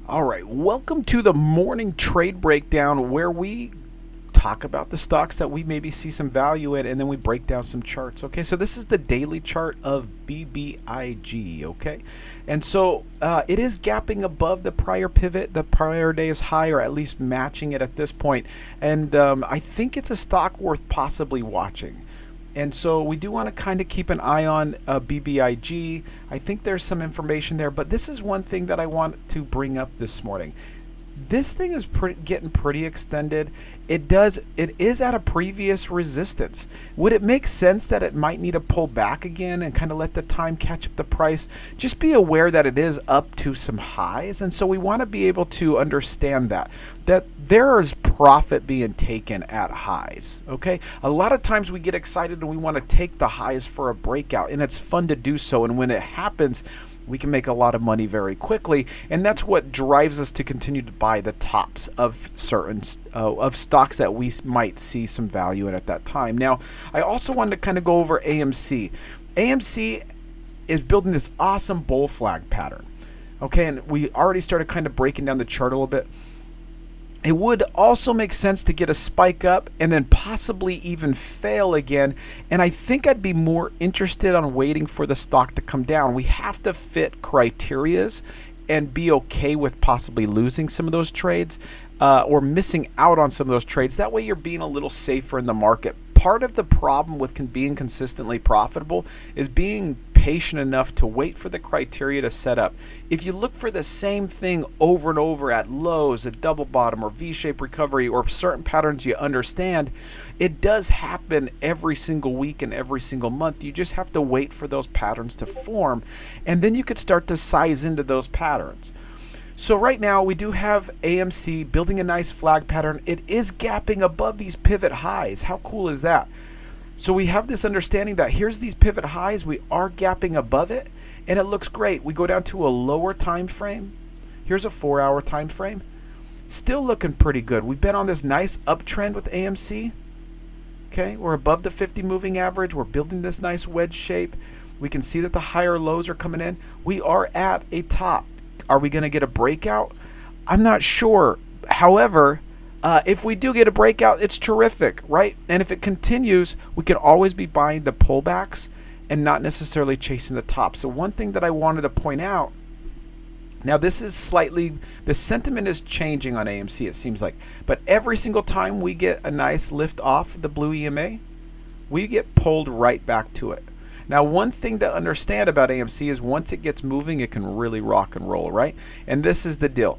All right, welcome to the morning trade breakdown where we talk about the stocks that we maybe see some value in and then we break down some charts. Okay, so this is the daily chart of BBIG. Okay, and so it is gapping above the prior pivot, the prior day's high, or at least matching it at this point. And I think it's a stock worth possibly watching. And so we do want to kind of keep an eye on BBIG. I think there's some information there, but this is one thing that I want to bring up this morning. This thing is getting pretty extended. It is at a previous resistance. Would it make sense that it might need to pull back again and kind of let the time catch up the price? Just be aware that it is up to some highs, and so we want to be able to understand that there is profit being taken at highs. Okay, a lot of times we get excited and we want to take the highs for a breakout, and it's fun to do so, and when it happens, we can make a lot of money very quickly, and that's what drives us to continue to buy the tops of certain of stocks that we might see some value in at that time. Now, I also wanted to kind of go over AMC. AMC is building this awesome bull flag pattern. Okay, and we already started kind of breaking down the chart a little bit. It would also make sense to get a spike up and then possibly even fail again. And I think I'd be more interested on waiting for the stock to come down. We have to fit criterias and be okay with possibly losing some of those trades or missing out on some of those trades. That way you're being a little safer in the market. Part of the problem with being consistently profitable is being patient enough to wait for the criteria to set up. If you look for the same thing over and over at lows, a double bottom, or V-shaped recovery, or certain patterns you understand, it does happen every single week and every single month. You just have to wait for those patterns to form, and then you could start to size into those patterns. So right now we do have AMC building a nice flag pattern. It is gapping above these pivot highs. How cool is that? So we have this understanding that here's these pivot highs, we are gapping above it, and it looks great. We go down to a lower time frame. Here's a 4-hour time frame. Still looking pretty good. We've been on this nice uptrend with AMC. Okay, we're above the 50 moving average. We're building this nice wedge shape. We can see that the higher lows are coming in. We are at a top. Are we going to get a breakout? I'm not sure. However, if we do get a breakout, it's terrific, right? And if it continues, we can always be buying the pullbacks and not necessarily chasing the top. So one thing that I wanted to point out, now this is the sentiment is changing on AMC, it seems like. But every single time we get a nice lift off the blue EMA, we get pulled right back to it. Now, one thing to understand about AMC is once it gets moving, it can really rock and roll, right? And this is the deal.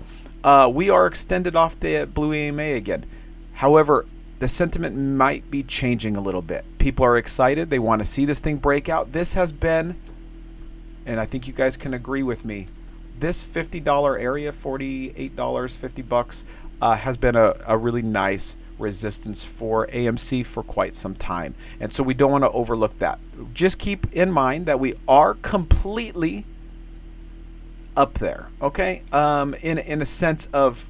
We are extended off the blue EMA again. However, the sentiment might be changing a little bit. People are excited. They want to see this thing break out. This has been, and I think you guys can agree with me, this $50 area, $48, $50, has been a really nice resistance for AMC for quite some time, and so we don't want to overlook that. Just keep in mind that we are completely up there, okay? In a sense of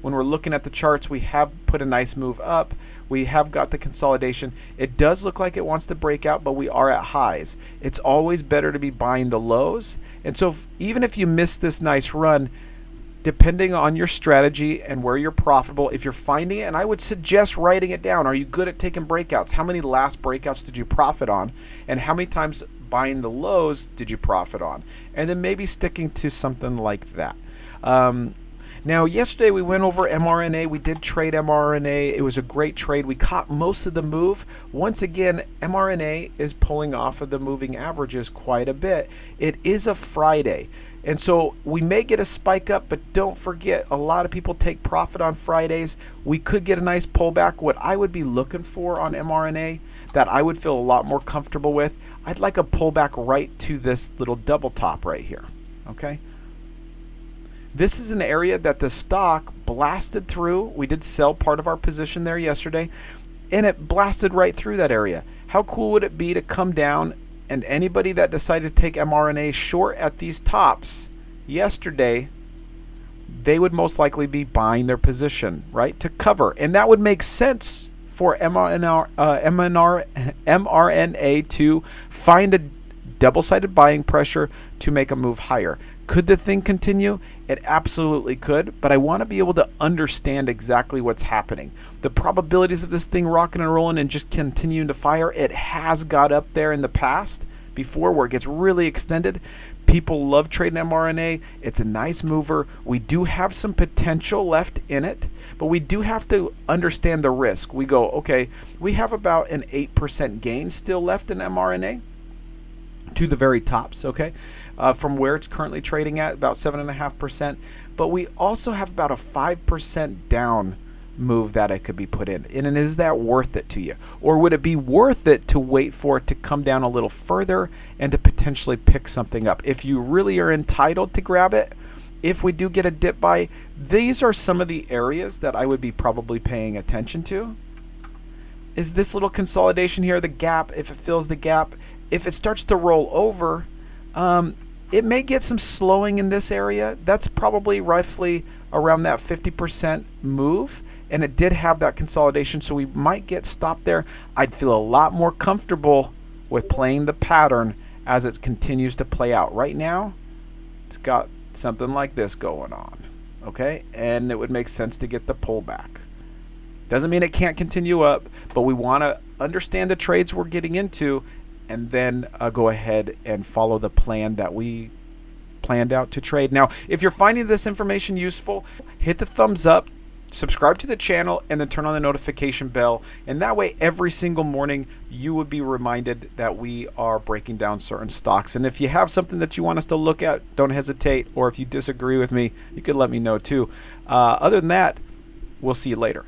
when we're looking at the charts, we have put a nice move up. We have got the consolidation. It does look like it wants to break out, but we are at highs. It's always better to be buying the lows, and so even if you miss this nice run, depending on your strategy and where you're profitable, if you're finding it, and I would suggest writing it down. Are you good at taking breakouts? How many last breakouts did you profit on? And how many times buying the lows did you profit on? And then maybe sticking to something like that. Now, yesterday we went over mRNA. We did trade mRNA. It was a great trade. We caught most of the move. Once again, mRNA is pulling off of the moving averages quite a bit. It is a Friday. And so we may get a spike up, but don't forget, a lot of people take profit on Fridays. We could get a nice pullback. What I would be looking for on mRNA that I would feel a lot more comfortable with, I'd like a pullback right to this little double top right here, okay? This is an area that the stock blasted through. We did sell part of our position there yesterday, and it blasted right through that area. How cool would it be to come down, and anybody that decided to take mRNA short at these tops yesterday, they would most likely be buying their position, right, to cover. And that would make sense for mRNA to find a double-sided buying pressure to make a move higher. Could the thing continue? It absolutely could, but I want to be able to understand exactly what's happening. The probabilities of this thing rocking and rolling and just continuing to fire, it has got up there in the past before where it gets really extended. People love trading mRNA. It's a nice mover. We do have some potential left in it, but we do have to understand the risk. We go, okay, we have about an 8% gain still left in mRNA to the very tops, okay, from where it's currently trading at, about 7.5%. But we also have about a 5% down move that it could be put in. And is that worth it to you? Or would it be worth it to wait for it to come down a little further and to potentially pick something up? If you really are entitled to grab it, if we do get a dip buy, these are some of the areas that I would be probably paying attention to. Is this little consolidation here, the gap, if it fills the gap, if it starts to roll over, it may get some slowing in this area. That's probably roughly around that 50% move, and it did have that consolidation, so we might get stopped there. I'd feel a lot more comfortable with playing the pattern as it continues to play out. Right now, it's got something like this going on, okay? And it would make sense to get the pullback. Doesn't mean it can't continue up, but we want to understand the trades we're getting into and then go ahead and follow the plan that we planned out to trade. Now, if you're finding this information useful, hit the thumbs up, subscribe to the channel, and then turn on the notification bell. And that way, every single morning, you would be reminded that we are breaking down certain stocks. And if you have something that you want us to look at, don't hesitate. Or if you disagree with me, you could let me know too. Other than that, we'll see you later.